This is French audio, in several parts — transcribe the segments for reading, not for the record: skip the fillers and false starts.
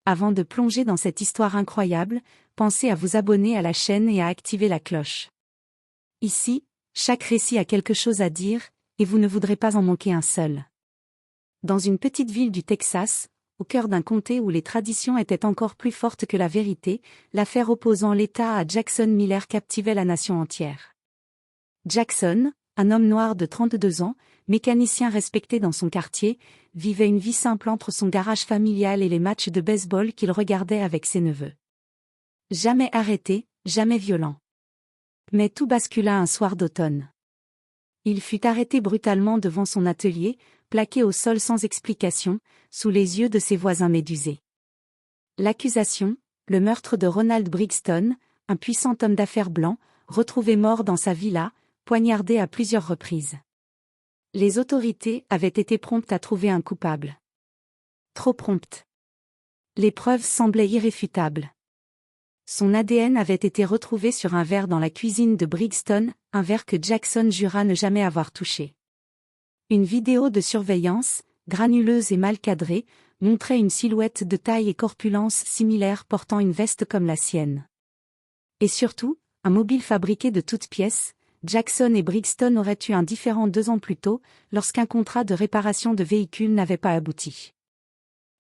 Avant de plonger dans cette histoire incroyable, pensez à vous abonner à la chaîne et à activer la cloche. Ici, chaque récit a quelque chose à dire, et vous ne voudrez pas en manquer un seul. Dans une petite ville du Texas, au cœur d'un comté où les traditions étaient encore plus fortes que la vérité, l'affaire opposant l'État à Jackson Miller captivait la nation entière. Jackson, un homme noir de 32 ans, mécanicien respecté dans son quartier, vivait une vie simple entre son garage familial et les matchs de baseball qu'il regardait avec ses neveux. Jamais arrêté, jamais violent. Mais tout bascula un soir d'automne. Il fut arrêté brutalement devant son atelier, plaqué au sol sans explication, sous les yeux de ses voisins médusés. L'accusation, le meurtre de Ronald Brixton, un puissant homme d'affaires blanc, retrouvé mort dans sa villa, poignardé à plusieurs reprises. Les autorités avaient été promptes à trouver un coupable. Trop promptes. Les preuves semblaient irréfutables. Son ADN avait été retrouvé sur un verre dans la cuisine de Brixton, un verre que Jackson jura ne jamais avoir touché. Une vidéo de surveillance, granuleuse et mal cadrée, montrait une silhouette de taille et corpulence similaire portant une veste comme la sienne. Et surtout, un mobile fabriqué de toutes pièces. Jackson et Brixton auraient eu un différend 2 ans plus tôt, lorsqu'un contrat de réparation de véhicules n'avait pas abouti.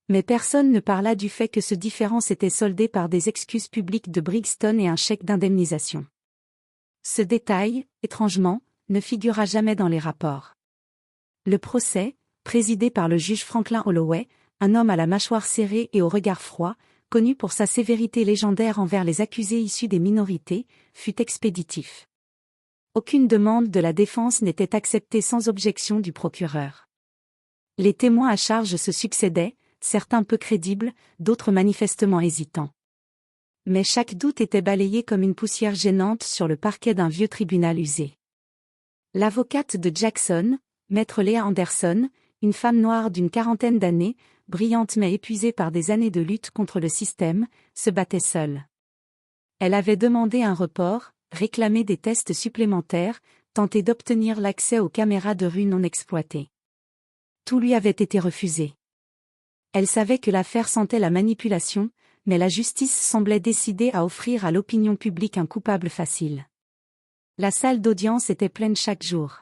Mais personne ne parla du fait que ce différend s'était soldé par des excuses publiques de Brixton et un chèque d'indemnisation. Ce détail, étrangement, ne figura jamais dans les rapports. Le procès, présidé par le juge Franklin Holloway, un homme à la mâchoire serrée et au regard froid, connu pour sa sévérité légendaire envers les accusés issus des minorités, fut expéditif. Aucune demande de la défense n'était acceptée sans objection du procureur. Les témoins à charge se succédaient, certains peu crédibles, d'autres manifestement hésitants. Mais chaque doute était balayé comme une poussière gênante sur le parquet d'un vieux tribunal usé. L'avocate de Jackson, maître Leah Anderson, une femme noire d'une quarantaine d'années, brillante mais épuisée par des années de lutte contre le système, se battait seule. Elle avait demandé un report, réclamé des tests supplémentaires, tenté d'obtenir l'accès aux caméras de rue non exploitées. Tout lui avait été refusé. Elle savait que l'affaire sentait la manipulation, mais la justice semblait décidée à offrir à l'opinion publique un coupable facile. La salle d'audience était pleine chaque jour.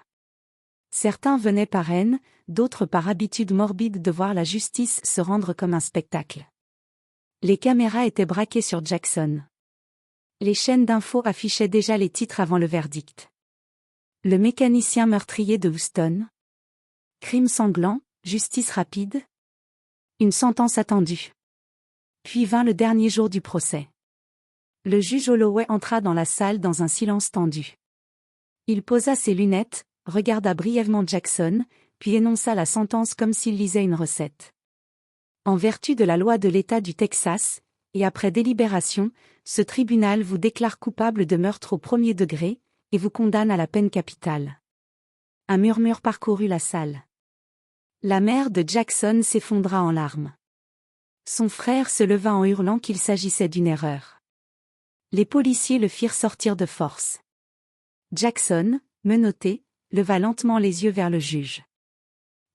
Certains venaient par haine, d'autres par habitude morbide de voir la justice se rendre comme un spectacle. Les caméras étaient braquées sur Jackson. Les chaînes d'infos affichaient déjà les titres avant le verdict. Le mécanicien meurtrier de Houston. Crime sanglant, justice rapide. Une sentence attendue. Puis vint le dernier jour du procès. Le juge Holloway entra dans la salle dans un silence tendu. Il posa ses lunettes, regarda brièvement Jackson, puis énonça la sentence comme s'il lisait une recette. En vertu de la loi de l'État du Texas, et après délibération, ce tribunal vous déclare coupable de meurtre au premier degré, et vous condamne à la peine capitale. Un murmure parcourut la salle. La mère de Jackson s'effondra en larmes. Son frère se leva en hurlant qu'il s'agissait d'une erreur. Les policiers le firent sortir de force. Jackson, menotté, leva lentement les yeux vers le juge.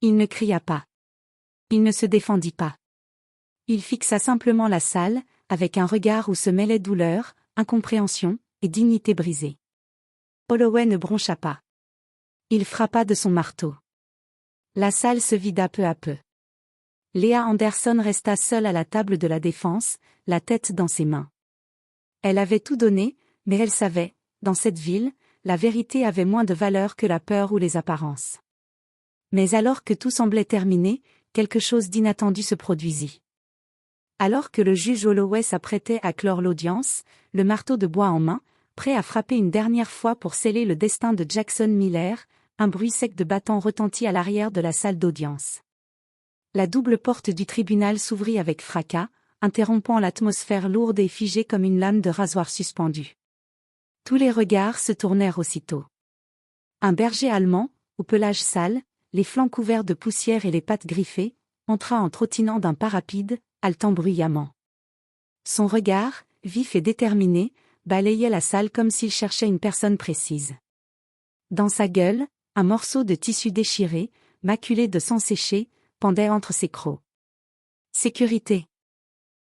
Il ne cria pas. Il ne se défendit pas. Il fixa simplement la salle, avec un regard où se mêlaient douleur, incompréhension et dignité brisée. Holloway ne broncha pas. Il frappa de son marteau. La salle se vida peu à peu. Leah Anderson resta seule à la table de la défense, la tête dans ses mains. Elle avait tout donné, mais elle savait, dans cette ville, la vérité avait moins de valeur que la peur ou les apparences. Mais alors que tout semblait terminé, quelque chose d'inattendu se produisit. Alors que le juge Holloway s'apprêtait à clore l'audience, le marteau de bois en main, prêt à frapper une dernière fois pour sceller le destin de Jackson Miller, un bruit sec de battant retentit à l'arrière de la salle d'audience. La double porte du tribunal s'ouvrit avec fracas, interrompant l'atmosphère lourde et figée comme une lame de rasoir suspendue. Tous les regards se tournèrent aussitôt. Un berger allemand, au pelage sale, les flancs couverts de poussière et les pattes griffées, entra en trottinant d'un pas rapide, haletant bruyamment. Son regard, vif et déterminé, balayait la salle comme s'il cherchait une personne précise. Dans sa gueule, un morceau de tissu déchiré, maculé de sang séché, pendait entre ses crocs. Sécurité.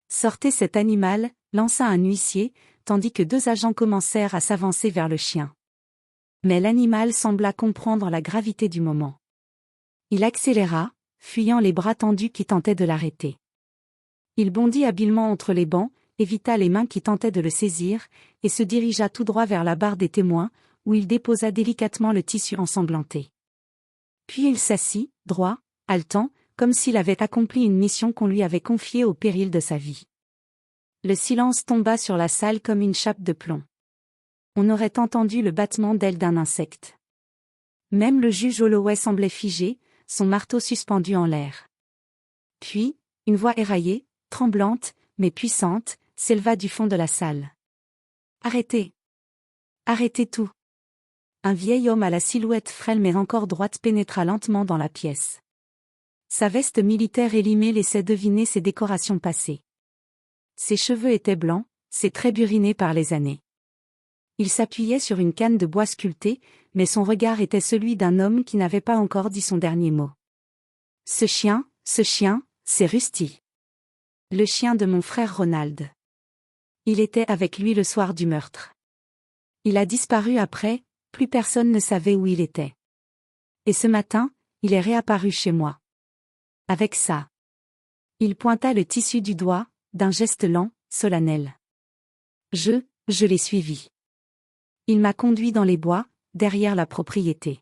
Sortez cet animal, lança un huissier, tandis que 2 agents commencèrent à s'avancer vers le chien. Mais l'animal sembla comprendre la gravité du moment. Il accéléra, fuyant les bras tendus qui tentaient de l'arrêter. Il bondit habilement entre les bancs, évita les mains qui tentaient de le saisir, et se dirigea tout droit vers la barre des témoins, où il déposa délicatement le tissu ensanglanté. Puis il s'assit, droit, haletant, comme s'il avait accompli une mission qu'on lui avait confiée au péril de sa vie. Le silence tomba sur la salle comme une chape de plomb. On aurait entendu le battement d'ailes d'un insecte. Même le juge Holloway semblait figé, son marteau suspendu en l'air. Puis, une voix éraillée, tremblante, mais puissante, s'éleva du fond de la salle. « Arrêtez! Arrêtez tout !» Un vieil homme à la silhouette frêle mais encore droite pénétra lentement dans la pièce. Sa veste militaire élimée laissait deviner ses décorations passées. Ses cheveux étaient blancs, ses traits burinés par les années. Il s'appuyait sur une canne de bois sculptée, mais son regard était celui d'un homme qui n'avait pas encore dit son dernier mot. « Ce chien, c'est Rusty. Le chien de mon frère Ronald. Il était avec lui le soir du meurtre. Il a disparu après, plus personne ne savait où il était. Et ce matin, il est réapparu chez moi. Avec ça. » Il pointa le tissu du doigt, d'un geste lent, solennel. Je l'ai suivi. Il m'a conduit dans les bois, derrière la propriété.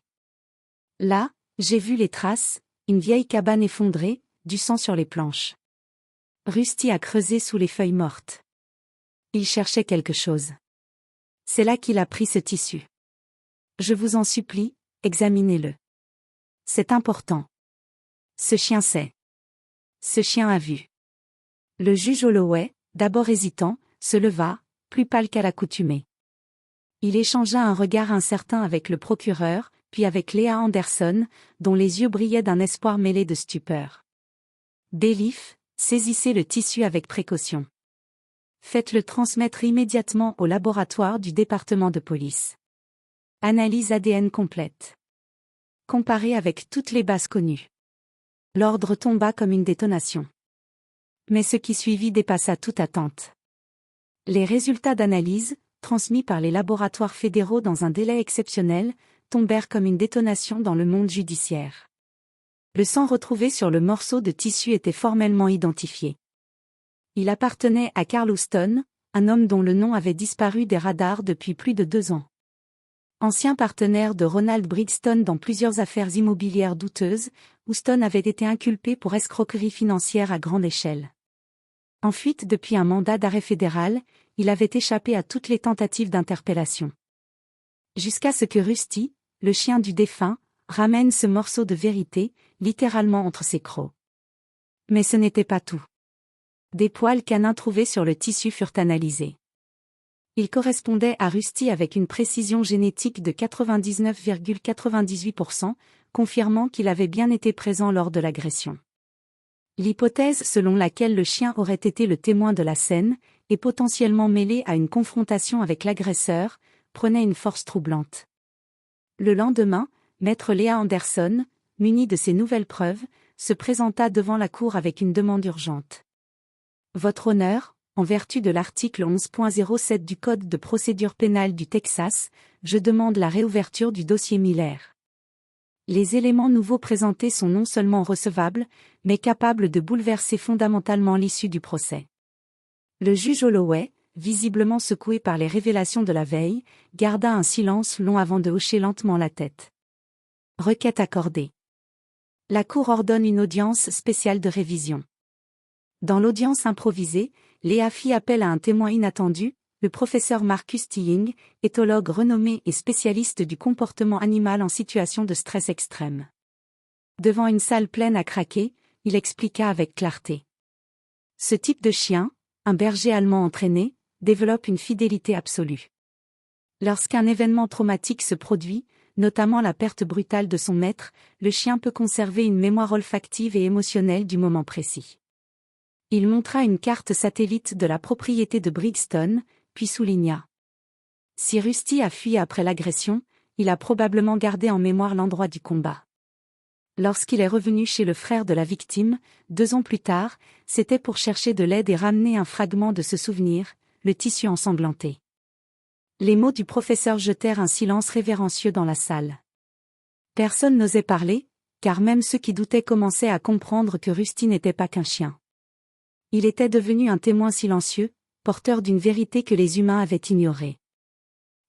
Là, j'ai vu les traces, une vieille cabane effondrée, du sang sur les planches. Rusty a creusé sous les feuilles mortes. Il cherchait quelque chose. C'est là qu'il a pris ce tissu. Je vous en supplie, examinez-le. C'est important. Ce chien sait. Ce chien a vu. Le juge Holloway, d'abord hésitant, se leva, plus pâle qu'à l'accoutumée. Il échangea un regard incertain avec le procureur, puis avec Léa Anderson, dont les yeux brillaient d'un espoir mêlé de stupeur. « Bailiff, saisissez le tissu avec précaution. Faites-le transmettre immédiatement au laboratoire du département de police. Analyse ADN complète. Comparée avec toutes les bases connues. » L'ordre tomba comme une détonation. Mais ce qui suivit dépassa toute attente. Les résultats d'analyse, transmis par les laboratoires fédéraux dans un délai exceptionnel, tombèrent comme une détonation dans le monde judiciaire. Le sang retrouvé sur le morceau de tissu était formellement identifié. Il appartenait à Carl Houston, un homme dont le nom avait disparu des radars depuis plus de 2 ans. Ancien partenaire de Ronald Brixton dans plusieurs affaires immobilières douteuses, Houston avait été inculpé pour escroquerie financière à grande échelle. En fuite depuis un mandat d'arrêt fédéral, il avait échappé à toutes les tentatives d'interpellation. Jusqu'à ce que Rusty, le chien du défunt, ramène ce morceau de vérité, littéralement entre ses crocs. Mais ce n'était pas tout. Des poils canins trouvés sur le tissu furent analysés. Ils correspondaient à Rusty avec une précision génétique de 99,98%, confirmant qu'il avait bien été présent lors de l'agression. L'hypothèse selon laquelle le chien aurait été le témoin de la scène, et potentiellement mêlé à une confrontation avec l'agresseur, prenait une force troublante. Le lendemain, maître Léa Anderson, munie de ces nouvelles preuves, se présenta devant la cour avec une demande urgente. « Votre honneur, en vertu de l'article 11.07 du Code de procédure pénale du Texas, je demande la réouverture du dossier Miller. Les éléments nouveaux présentés sont non seulement recevables, mais capables de bouleverser fondamentalement l'issue du procès. » Le juge Holloway, visiblement secoué par les révélations de la veille, garda un silence long avant de hocher lentement la tête. Requête accordée. La Cour ordonne une audience spéciale de révision. Dans l'audience improvisée, Léa fit appel à un témoin inattendu, le professeur Marcus Tilling, éthologue renommé et spécialiste du comportement animal en situation de stress extrême. Devant une salle pleine à craquer, il expliqua avec clarté. Ce type de chien, un berger allemand entraîné, développe une fidélité absolue. Lorsqu'un événement traumatique se produit, notamment la perte brutale de son maître, le chien peut conserver une mémoire olfactive et émotionnelle du moment précis. Il montra une carte satellite de la propriété de Brixton, puis souligna. Si Rusty a fui après l'agression, il a probablement gardé en mémoire l'endroit du combat. Lorsqu'il est revenu chez le frère de la victime, 2 ans plus tard, c'était pour chercher de l'aide et ramener un fragment de ce souvenir, le tissu ensanglanté. Les mots du professeur jetèrent un silence révérencieux dans la salle. Personne n'osait parler, car même ceux qui doutaient commençaient à comprendre que Rusty n'était pas qu'un chien. Il était devenu un témoin silencieux, porteur d'une vérité que les humains avaient ignorée.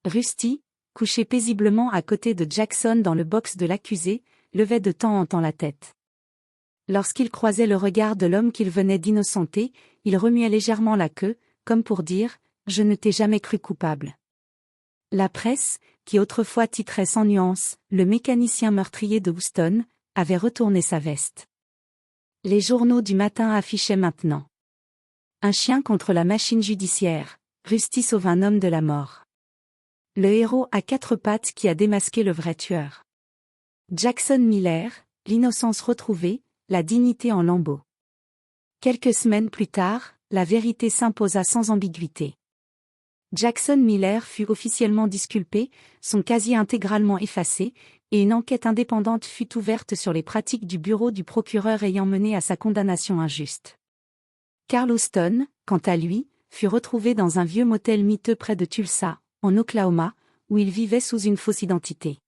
Rusty, couché paisiblement à côté de Jackson dans le box de l'accusé, levait de temps en temps la tête. Lorsqu'il croisait le regard de l'homme qu'il venait d'innocenter, il remuait légèrement la queue, comme pour dire « Je ne t'ai jamais cru coupable ». La presse, qui autrefois titrait sans nuance « Le mécanicien meurtrier de Houston », avait retourné sa veste. Les journaux du matin affichaient maintenant. Un chien contre la machine judiciaire, Rusty sauve un homme de la mort. Le héros à 4 pattes qui a démasqué le vrai tueur. Jackson Miller, l'innocence retrouvée, la dignité en lambeaux. Quelques semaines plus tard, la vérité s'imposa sans ambiguïté. Jackson Miller fut officiellement disculpé, son casier intégralement effacé, et une enquête indépendante fut ouverte sur les pratiques du bureau du procureur ayant mené à sa condamnation injuste. Carl Houston, quant à lui, fut retrouvé dans un vieux motel miteux près de Tulsa, en Oklahoma, où il vivait sous une fausse identité.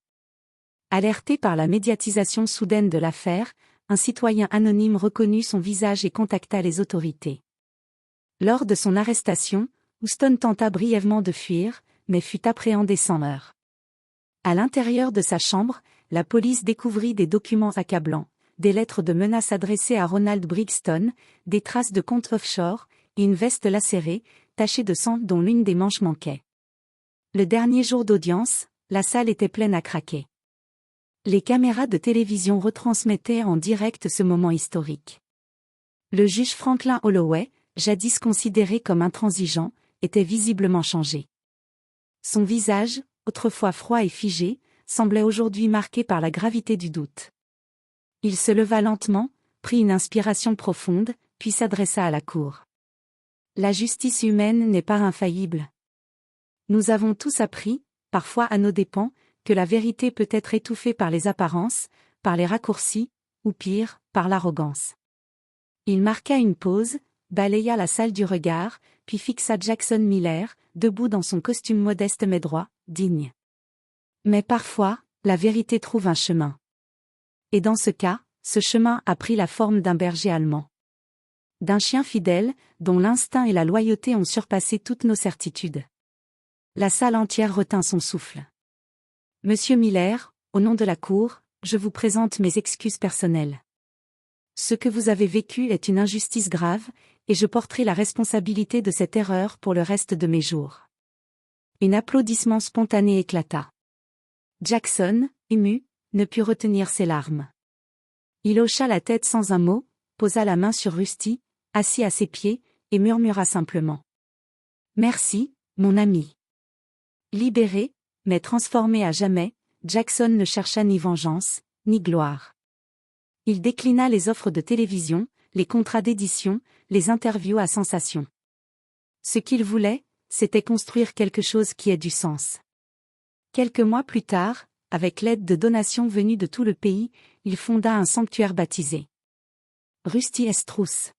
Alerté par la médiatisation soudaine de l'affaire, un citoyen anonyme reconnut son visage et contacta les autorités. Lors de son arrestation, Houston tenta brièvement de fuir, mais fut appréhendé sans heurts. À l'intérieur de sa chambre, la police découvrit des documents accablants, des lettres de menaces adressées à Ronald Brixton, des traces de comptes offshore, et une veste lacérée, tachée de sang dont l'une des manches manquait. Le dernier jour d'audience, la salle était pleine à craquer. Les caméras de télévision retransmettaient en direct ce moment historique. Le juge Franklin Holloway, jadis considéré comme intransigeant, était visiblement changé. Son visage, autrefois froid et figé, semblait aujourd'hui marqué par la gravité du doute. Il se leva lentement, prit une inspiration profonde, puis s'adressa à la cour. La justice humaine n'est pas infaillible. Nous avons tous appris, parfois à nos dépens, que la vérité peut être étouffée par les apparences, par les raccourcis, ou pire, par l'arrogance. Il marqua une pause, balaya la salle du regard, puis fixa Jackson Miller, debout dans son costume modeste mais droit, digne. Mais parfois, la vérité trouve un chemin. Et dans ce cas, ce chemin a pris la forme d'un berger allemand. D'un chien fidèle, dont l'instinct et la loyauté ont surpassé toutes nos certitudes. La salle entière retint son souffle. Monsieur Miller, au nom de la Cour, je vous présente mes excuses personnelles. Ce que vous avez vécu est une injustice grave, et je porterai la responsabilité de cette erreur pour le reste de mes jours. Un applaudissement spontané éclata. Jackson, ému, ne put retenir ses larmes. Il hocha la tête sans un mot, posa la main sur Rusty, assis à ses pieds, et murmura simplement. « Merci, mon ami. » Libéré, mais transformé à jamais, Jackson ne chercha ni vengeance, ni gloire. Il déclina les offres de télévision, les contrats d'édition, les interviews à sensation. Ce qu'il voulait, c'était construire quelque chose qui ait du sens. Quelques mois plus tard, avec l'aide de donations venues de tout le pays, il fonda un sanctuaire baptisé Rusty S. Truss.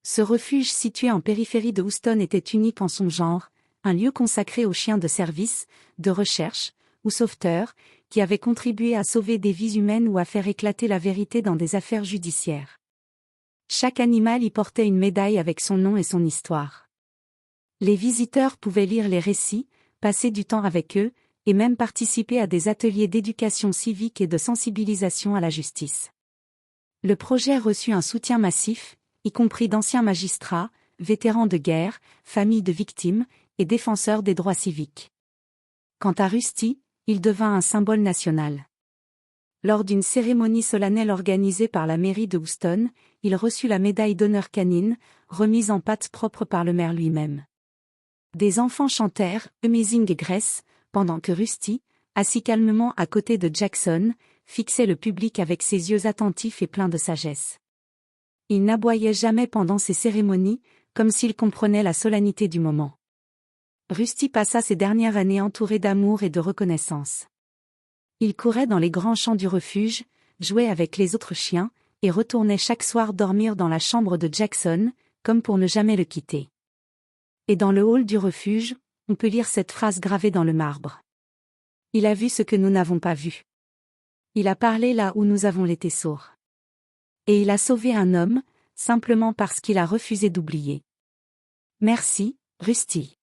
Ce refuge situé en périphérie de Houston était unique en son genre, un lieu consacré aux chiens de service, de recherche, ou sauveteurs, qui avaient contribué à sauver des vies humaines ou à faire éclater la vérité dans des affaires judiciaires. Chaque animal y portait une médaille avec son nom et son histoire. Les visiteurs pouvaient lire les récits, passer du temps avec eux, et même participer à des ateliers d'éducation civique et de sensibilisation à la justice. Le projet reçut un soutien massif, y compris d'anciens magistrats, vétérans de guerre, familles de victimes, et défenseurs des droits civiques. Quant à Rusty, il devint un symbole national. Lors d'une cérémonie solennelle organisée par la mairie de Houston, il reçut la médaille d'honneur canine, remise en pattes propres par le maire lui-même. Des enfants chantèrent « Amazing Grace » pendant que Rusty, assis calmement à côté de Jackson, fixait le public avec ses yeux attentifs et pleins de sagesse. Il n'aboyait jamais pendant ces cérémonies, comme s'il comprenait la solennité du moment. Rusty passa ses dernières années entouré d'amour et de reconnaissance. Il courait dans les grands champs du refuge, jouait avec les autres chiens, et retournait chaque soir dormir dans la chambre de Jackson, comme pour ne jamais le quitter. Et dans le hall du refuge, on peut lire cette phrase gravée dans le marbre. Il a vu ce que nous n'avons pas vu. Il a parlé là où nous avons été sourds. Et il a sauvé un homme, simplement parce qu'il a refusé d'oublier. Merci, Rusty.